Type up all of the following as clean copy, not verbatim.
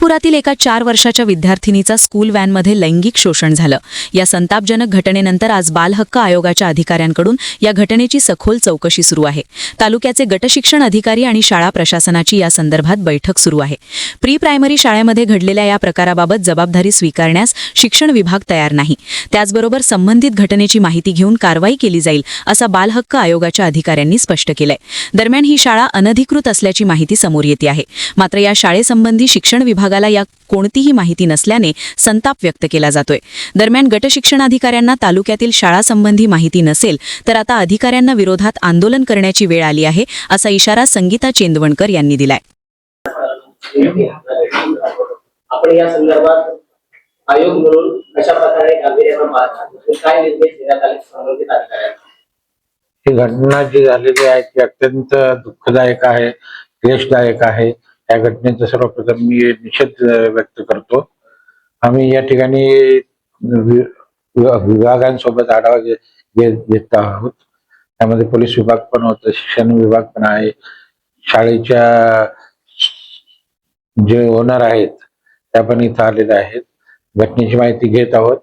नागपुरातील एका 4 वर्षाच्या विद्यार्थिनीचा स्कूल व्हॅनमध्ये लैंगिक शोषण झालं। या संतापजनक घटनेनंतर आज बाल हक्क आयोगाच्या अधिकाऱ्यांकडून या घटनेची सखोल चौकशी सुरू आहे। तालुक्याचे गटशिक्षण अधिकारी आणि शाळा प्रशासनाची या संदर्भात बैठक सुरू आहे। प्री प्रायमरी शाळेमध्ये घडलेल्या या प्रकाराबाबत जबाबदारी स्वीकारण्यास शिक्षण विभाग तयार नाही। त्याचबरोबर संबंधित घटनेची माहिती घेऊन कारवाई केली जाईल असा बाल हक्क आयोगाच्या अधिकाऱ्यांनी स्पष्ट केलंय। दरम्यान ही शाळा अनधिकृत असल्याची माहिती समोर येते आहे। मात्र या शाळेसंबंधी शिक्षण विभागाला या कोणतीही माहिती नसल्याने संताप व्यक्त केला जातोय। दरम्यान गटशिक्षणाधिकाऱ्यांना तालुक्यातील शाळासंबंधी माहिती नसेल तर आता अधिकाऱ्यांना विरोधात आंदोलन करण्याची वेळ आली आहे असा इशारा संगीता चेंदवणकर यांनी दिलाय। आपण या संदर्भात आयोग म्हणून कशा प्रकारे गांभीर्याने पाहता, काय निर्देश देण्यात आले संबंधित अधिकाऱ्यांना? ही घटना जी झालेली आहे ती अत्यंत दुःखदायक आहे, क्लेशदायक आहे। या घटनेचा सर्वप्रथम मी निषेध व्यक्त करतो। आम्ही या ठिकाणी विभागांसोबत आढावा घेत आहोत। त्यामध्ये पोलीस विभाग पण होतं, शिक्षण विभाग पण आहे, शाळेच्या जे ओनर आहेत त्या पण इथं आलेल्या आहेत। घटनेची माहिती घेत आहोत।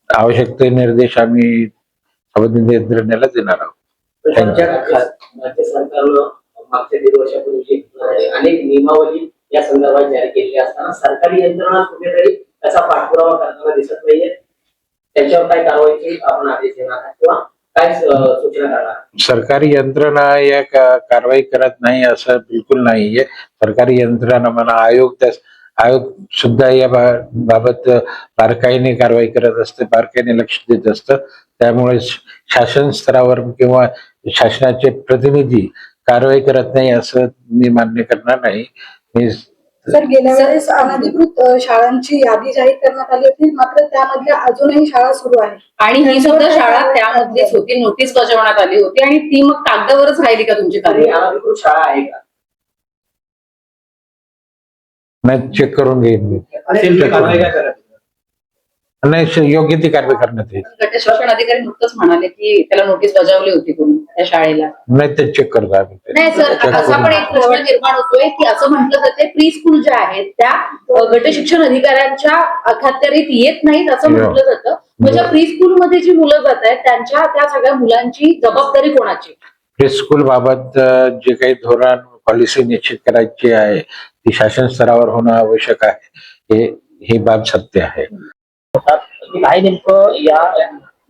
आवश्यक ते निर्देश आम्ही संबंधित यंत्रणेला देणार आहोत। राज्य सरकारनं मागच्या 1.5 वर्षापूर्वी अनेक नियमावली या संदर्भात जारी केली असताना सरकारी यंत्रणा कुठेतरी त्याचा पाठपुरावा करताना दिसत नाहीये। त्याच्यावर काय कारवाईची आपण आदेश देणार किंवा काय सूचना करणार? सरकारी यंत्रणा या कारवाई करत नाही असं बिलकुल नाहीये। सरकारी यंत्रणा म्हणा, आयोग सुद्धा या बाबत बारकाईने कारवाई करत असते, बारकाईने लक्ष देत असतं। त्यामुळे शासन स्तरावर किंवा शासनाचे प्रतिनिधी कारवाई करत नाही असं मी मान्य करणार नाही। सर, गेल्या वेळेस अनधिकृत शाळांची यादी जाहीर करण्यात आली होती, मात्र त्यामधल्या अजूनही शाळा सुरू आहे आणि ही सुद्धा शाळा त्यामध्येच होती, नोटीस बजावण्यात आली होती आणि ती मग कागदावरच राहिली का तुमची कारवाई? अनधिकृत शाळा आहे का? नाही, चेक करून घेईन मी। नाही, योग्य ती कारवाई करण्यात येईल। गटशिक्षण अधिकारी नुकतंच म्हणाले की त्याला नोटीस बजावली होती कोणी त्या शाळेला। नाही, ते चेक करतो आम्ही। नाही सर, असा पण एक प्रश्न निर्माण होतोय की असं म्हटलं जाते प्री स्कूल ज्या आहेत त्या गटशिक्षण अधिकाऱ्यांच्या अखत्यारीत येत नाहीत असं म्हटलं जातं। म्हणजे प्री स्कूल मध्ये जी मुलं जात आहेत त्यांच्या त्या सगळ्या मुलांची जबाबदारी कोणाची? प्री स्कूल बाबत जे काही धोरण पॉलिसी निश्चित करायची आहे ती शासन स्तरावर होणं आवश्यक आहे, ही बाब सत्य आहे। काय नेमकं या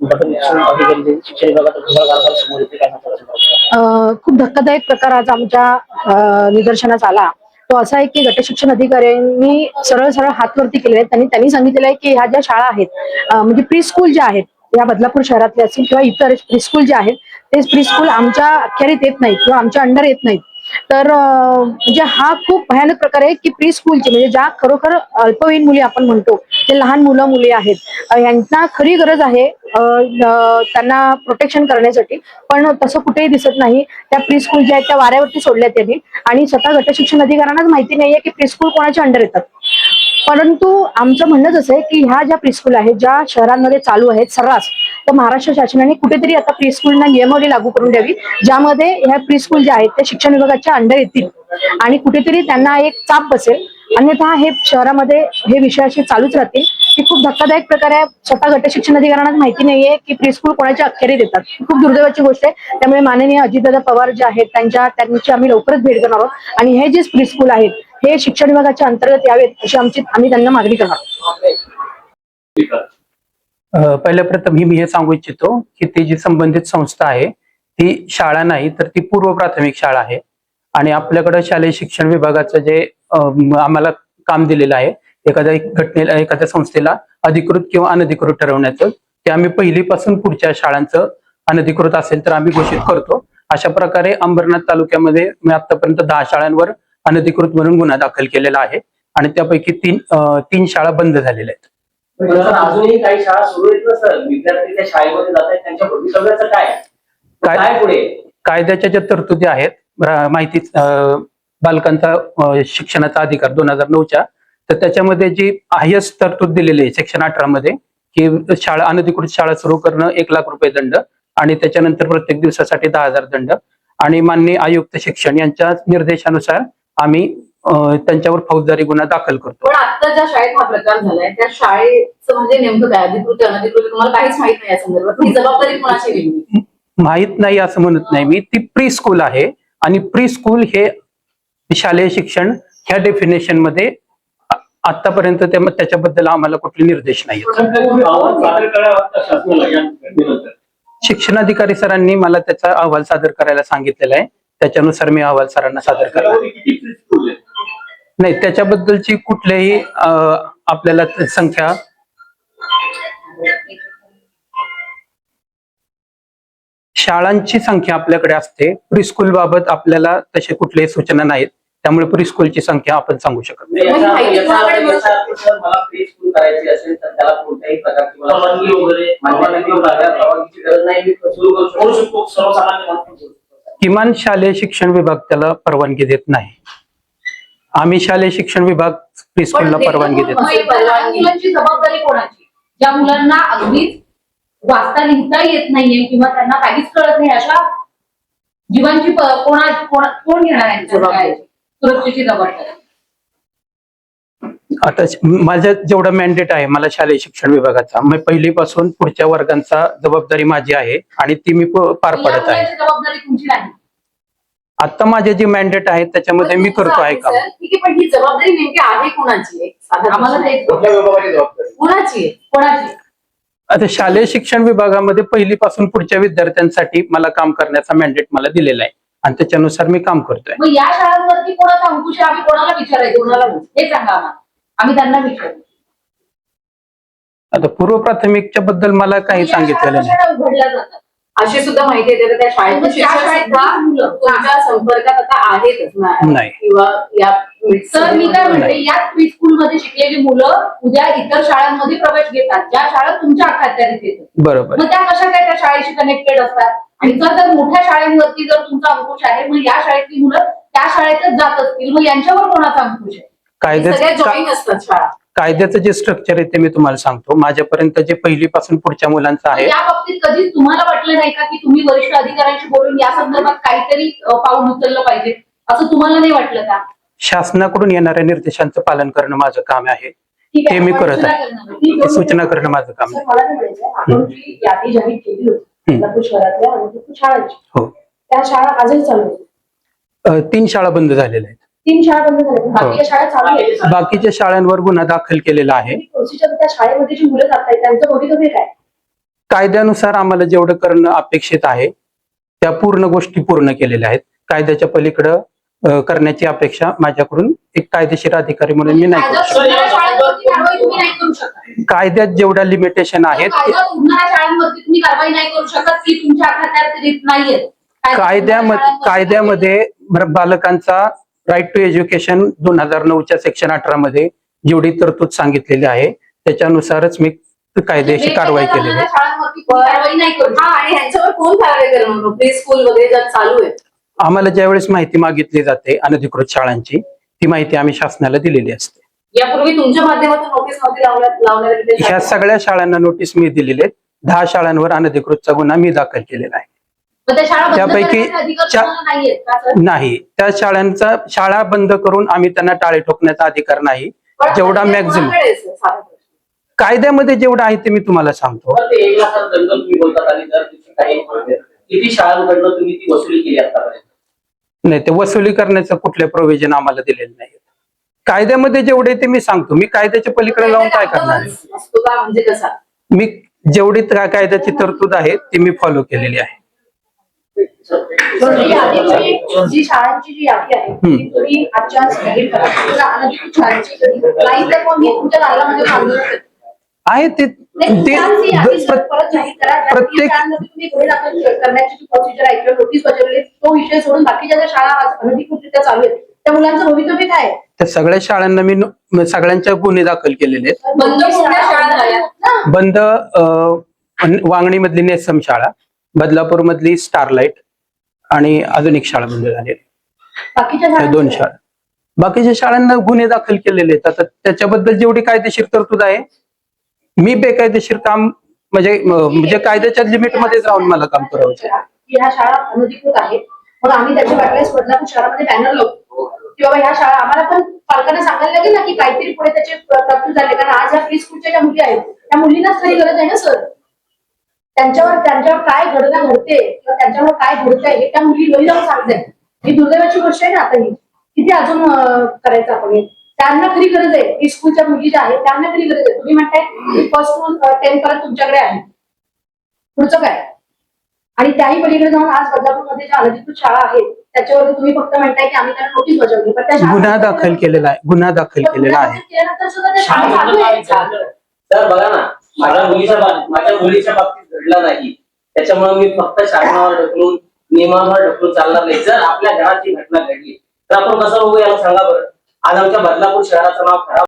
शिक्षण विभागात समोर येते काय सांगता? खूप धक्कादायक प्रकार आज आमच्या निदर्शनास आला। तो असा आहे की गटशिक्षण अधिकाऱ्यांनी सरळ सरळ हात वरती केले आहेत। त्यांनी सांगितलेलं आहे की ह्या ज्या शाळा आहेत म्हणजे प्री स्कूल ज्या आहेत या बदलापूर शहरातले असतील किंवा इतर प्री स्कूल जे आहेत ते प्री स्कूल आमच्या अखत्यारीत येत नाहीत किंवा आमच्या अंडर येत नाहीत। तर म्हणजे हा खूप भयानक प्रकार आहे की प्री स्कूलचे म्हणजे ज्या खरोखर अल्पवयीन मुली आपण म्हणतो, जे लहान मुलं मुली आहेत यांना खरी गरज आहे त्यांना प्रोटेक्शन करण्यासाठी, पण तसं कुठेही दिसत नाही। त्या प्री स्कूल ज्या आहेत त्या वाऱ्यावरती सोडल्यात त्यांनी आणि स्वतः गटशिक्षण अधिकाऱ्यांनाच माहिती नाहीये की प्री स्कूल कोणाच्या अंडर येतात। परंतु आमचं म्हणणंच असं आहे की ह्या ज्या प्री स्कूल आहेत ज्या शहरांमध्ये चालू आहेत सर्रास, तर महाराष्ट्र शासनाने कुठेतरी आता प्री स्कूलना नियमावली लागू करून द्यावी ज्यामध्ये ह्या प्री स्कूल ज्या आहेत त्या शिक्षण विभागाच्या अंडर येतील आणि कुठेतरी त्यांना एक चाप बसेल। अन्यथा हे शहरामध्ये हे विषयाशी चालूच राहतील। ही खूप धक्कादायक प्रकार आहे। स्वतः गटशिक्षण अधिकाऱ्यांना माहिती नाहीये की प्री स्कूल कोणाच्या अखत्यारीत येतात, खूप दुर्दैवाची गोष्ट आहे। त्यामुळे माननीय अजितदादा पवार जे आहेत त्यांची आम्ही लवकरच भेट घेणार आहोत आणि हे जे प्री स्कूल आहेत हे शिक्षण विभागाच्या अंतर्गत यावेत अशी आम्ही त्यांना मागणी करणार आहोत। पहिल्या प्रथम मी हे सांगू इच्छितो की ती जी संबंधित संस्था आहे ती शाळा नाही तर ती पूर्व प्राथमिक शाळा आहे आणि आपल्याकडे शालेय शिक्षण विभागाचं जे आम्हाला काम दिलेलं आहे एखाद्या संस्थेला अधिकृत किंवा अनधिकृत ठरवण्याचं, ते आम्ही पहिलीपासून पुढच्या शाळांचं अनधिकृत असेल तर आम्ही घोषित करतो। अशा प्रकारे अंबरनाथ तालुक्यामध्ये मी आतापर्यंत 10 शाळांवर अनधिकृत म्हणून गुन्हा दाखल केलेला आहे आणि त्यापैकी तीन शाळा बंद झालेल्या आहेत। अजूनही काही शाळा सुरू आहेत ना सर, विद्यार्थी त्या शाळेमध्ये जात आहेत, त्यांच्या भवितव्याचं काय पुढे? कायद्याच्या ज्या तरतुदी आहेत माहिती बालकांचा शिक्षणाचा अधिकार 2009च्या, तर त्याच्यामध्ये जी हायस्ट तरतूद दिलेली आहे सेक्शन 18 मध्ये की अनधिकृत शाळा सुरू करणं 1 लाख रुपये दंड आणि त्याच्यानंतर प्रत्येक दिवसासाठी 10,000 दंड आणि माननीय आयुक्त शिक्षण यांच्या निर्देशानुसार आम्ही त्यांच्यावर फौजदारी गुन्हा दाखल करतो. पण आता ज्या शाळेत हा प्रकार झालाय त्या शाळेचं म्हणजे नेमकं काय अधिकृत अनधिकृत तुम्हाला काहीच माहित नाही या संदर्भात ही जबाबदारी कोणाची नेमली? माहित नाही असं म्हणत नाही मी, ती प्री स्कूल आहे आणि प्री स्कूल हे शालेय शिक्षण ह्या डेफिनेशन मध्ये आतापर्यंत त्याच्याबद्दल आम्हाला कुठले निर्देश नाही. शिक्षणाधिकारी सरांनी मला त्याचा अहवाल सादर करायला सांगितलेला आहे, त्याच्यानुसार मी अहवाल सरांना सादर करणार. नाही, त्याच्याबद्दलची कुठल्याही आपल्याला संख्या शाळांची संख्या आपल्याकडे असते. प्रीस्कूल बाबत आपल्याला तसे कुठल्याही सूचना नाहीत, त्यामुळे प्रीस्कूलची संख्या आपण सांगू शकत नाही. मला प्री स्कूल करायची असेल तर त्याला कोणत्याही प्रकारची परवानगी वगैरे परवानगीची गरज नाही, मी सुरू करू शकतो सर्वसामान्य माणूस. किमान शालेय शिक्षण विभाग त्याला परवानगी देत नाही. आम्ही शालेय शिक्षण विभाग प्रीस्कूलला परवानगी देतो. मुलांची जबाबदारी कोणाची? ज्या मुलांना अगदीच वाचता लिहिता येत नाहीये किंवा त्यांना काहीच कळत नाही अशा जीवांची कोण घेणार आहे सुरक्षेची जबाबदारी? आता माझं जेवढं मॅन्डेट आहे मला शालेय शिक्षण विभागाचा, मग पहिलीपासून पुढच्या वर्गांचा जबाबदारी माझी आहे आणि ती मी पार पडत आहे. जबाबदारी तुमची नाही. आता माझे जे मॅन्डेट आहे त्याच्यामध्ये मी करतो आहे काम. ठीक आहे, पण ही जबाबदारी नेमकी आहे कोणाची आहे? आम्हाला कोणाची आहे? कोणाची? आता शालेय शिक्षण विभागामध्ये पहिलीपासून पुढच्या विद्यार्थ्यांसाठी मला काम करण्याचा मॅन्डेट मला दिलेला आहे आणि त्याच्यानुसार मी काम करतोय. मग या शाळांवरती कोणाचा अंकुश आहे? आम्ही कोणाला विचारायचं? कोणाला हे सांगा आम्हाला, आम्ही त्यांना विचारू. आता पूर्व प्राथमिकच्या बद्दल मला काही सांगितलेलं नाही. उघडल्या जातात अशी सुद्धा माहिती आहे त्या शाळेत तुमच्या संपर्कात आता आहेतच नाही किंवा या. सर मी काय म्हणते, याच प्री स्कूल मध्ये शिकलेली मुलं उद्या इतर शाळांमध्ये प्रवेश घेतात ज्या शाळा तुमच्या अखत्यारीत येतात. बरोबर. मग त्या कशा काय त्या शाळेशी कनेक्टेड असतात? आणि जर मोठ्या शाळेवरती जर तुमचा अंकुश आहे मग या शाळेतली मुलं त्या शाळेतच जात असतील, मग यांच्यावर कोणाचा अंकुश आहे? सगळ्या जॉईन असतात शाळा. कायद्याचं जे स्ट्रक्चर आहे ते मी तुम्हाला सांगतो. माझ्यापर्यंत जे पहिलीपासून पुढच्या मुलांचं आहे, या बाबतीत कधीच तुम्हाला वाटलं नाही का की तुम्ही वरिष्ठ अधिकाऱ्यांशी बोलून या संदर्भात काहीतरी पाऊल उचललं पाहिजे, असं तुम्हाला नाही वाटलं का? शासनाकडून येणाऱ्या निर्देशांचं पालन करणं माझं काम आहे, ठीक ते मी करत आहे. सूचना करणं माझं काम आहे. मला काय म्हणायचंय, आपण जी यादी जाहीर केली होती बदलापूर शहरातल्या आणि शाळांची, हो, त्या शाळा आजही चालू आहेत. 3 शाळा बंद झालेल्या आहेत. 3 शाळा बंद झाल्या, बाकीच्या शाळा चालू आहेत. बाकीच्या शाळांवर गुन्हा दाखल केलेला आहे. प्रोसिजर त्या शाळेमध्ये जी मुलं जात आहेत त्यांचं भवितव्य काय? कायद्यानुसार आम्हाला जेवढं करणं अपेक्षित आहे त्या पूर्ण गोष्टी पूर्ण केलेल्या आहेत. कायद्याच्या पलीकडं करण्याची अपेक्षा माझ्याकडून एक कायदेशीर अधिकारी म्हणून मी नाही करू शकत. कायद्यात जेवढ्या लिमिटेशन आहेत शाळांवरती तुम्ही कारवाई नाही करू शकत की तुमच्या अखत्यारीत नाहीये. कायद्यामध्ये बालकांचा राईट टू एज्युकेशन 2009च्या सेक्शन 18 मध्ये जेवढी तरतूद सांगितलेली आहे त्याच्यानुसारच मी कायदेशीर कारवाई केलेली आहे. कारवाई नाही करू. आणि ह्यांच्यावर कोण कारवाई करणार? प्री स्कूल वगैरे जर चालू आहे, आम्हाला ज्यावेळेस माहिती मागितली जाते अनधिकृत शाळांची, ती माहिती आम्ही शासनाला दिलेली असते. यापूर्वी तुमच्या माध्यमातून नोटीस नव्हती लावण्यात? ह्या सगळ्या शाळांना नोटीस मी दिलेली आहे. 10 शाळांवर अनधिकृतचा गुन्हा मी दाखल केलेला आहे. त्यापैकी नाही, त्या शाळा बंद करून आम्ही त्यांना टाळे ठोकण्याचा अधिकार नाही. जेवढा मॅक्झिमम कायद्यामध्ये जेवढं आहे ते मी तुम्हाला सांगतो. किती शाळांकडनं तुम्ही ती वसुली केली आतापर्यंत? नाही, ते वसुली करण्याचं कुठले प्रोव्हिजन आम्हाला दिलेलं नाही. कायद्यामध्ये जेवढे ते मी सांगतो. मी कायद्याच्या पलीकडे लावून काय करणार आहे? म्हणजे कसा? मी जेवढी कायद्याची तरतूद आहे ती मी फॉलो केलेली आहे. जी शाळांची जी यादी आहे ती तुम्ही आजच्या जाहीर करा. अनधिकृत शाळांची नाही तर मग मी तुमच्या दालनामध्ये आंदोलन आहे ते परत जाहीर करा. प्रत्येक तुम्ही गुन्हे दाखल करण्याची जी प्रोसिजर आहे किंवा नोटीस बजावली तो विषय सोडून बाकीच्या ज्या शाळा आज अनधिकृतरित्या चालू आहेत त्या मुलांचं भवितव्य काय आहे? त्या सगळ्या शाळांना मी सगळ्यांच्या गुन्हे दाखल केलेले आहेत. बंद वांगणी मधली नेसम शाळा, बदलापूर मधली स्टारलाइट आणि अजून एक शाळा बंद झालेली. बाकीच्या 2 शाळा, बाकीच्या शाळांना गुन्हे दाखल केलेले आहेत. आता त्याच्याबद्दल जेवढी कायदेशीर तरतूद आहे, मी बेकायदेशीर काम म्हणजे कायद्याच्या लिमिटमध्ये राहून मला काम करायचं. ह्या शाळा अनधिकृत आहेत, मग आम्ही त्याच्या वाटल्यास बदलापूर शहरामध्ये बॅनर लावतो की बाबा ह्या शाळा आम्हाला पण पालकांना सांगायला लागेल ना की काहीतरी पुढे त्याचे तरतूद झाले, कारण आज ह्या प्री स्कूलच्या ज्या मुली आहेत त्या मुलींनाच खरी गरज आहे ना सर. त्यांच्यावर काय घटना घडते किंवा त्यांच्यावर काय घडतंय हे त्या मुली घरी जाऊन सांगतायत. ही दुर्दैवाची गोष्ट आहे ना. आता ही किती अजून करायचं आपण हे? त्यांना खरी गरज आहे, ही स्कूलच्या मुली ज्या आहेत त्यांना खरी गरज आहे. तुम्ही म्हणताय फर्स्ट टू 10 पर्यंत तुमच्याकडे आहे, पुढचं काय? आणि त्याही पलीकडे जाऊन आज बदलापूरमध्ये ज्या अनधिकृत शाळा आहेत त्याच्यावर तुम्ही फक्त म्हणताय की आम्ही त्यांना नोटीस बजावली, पण त्या गुन्हा दाखल केलेला आहे, गुन्हा दाखल केलेला आहे. केल्यानंतर सुद्धा त्या शाळा चालू आहेत. तर बघा ना, माझ्या मुलीच्या बाबतीत घडलं नाही, त्याच्यामुळे मी फक्त शासनावर ढकलून नियमावर ढकलून चालणार नाही. जर आपल्या घराची घटना घडली तर आपण कसं बघू याला सांगा बरं. आज आमच्या बदलापूर शहराचं नाव खराब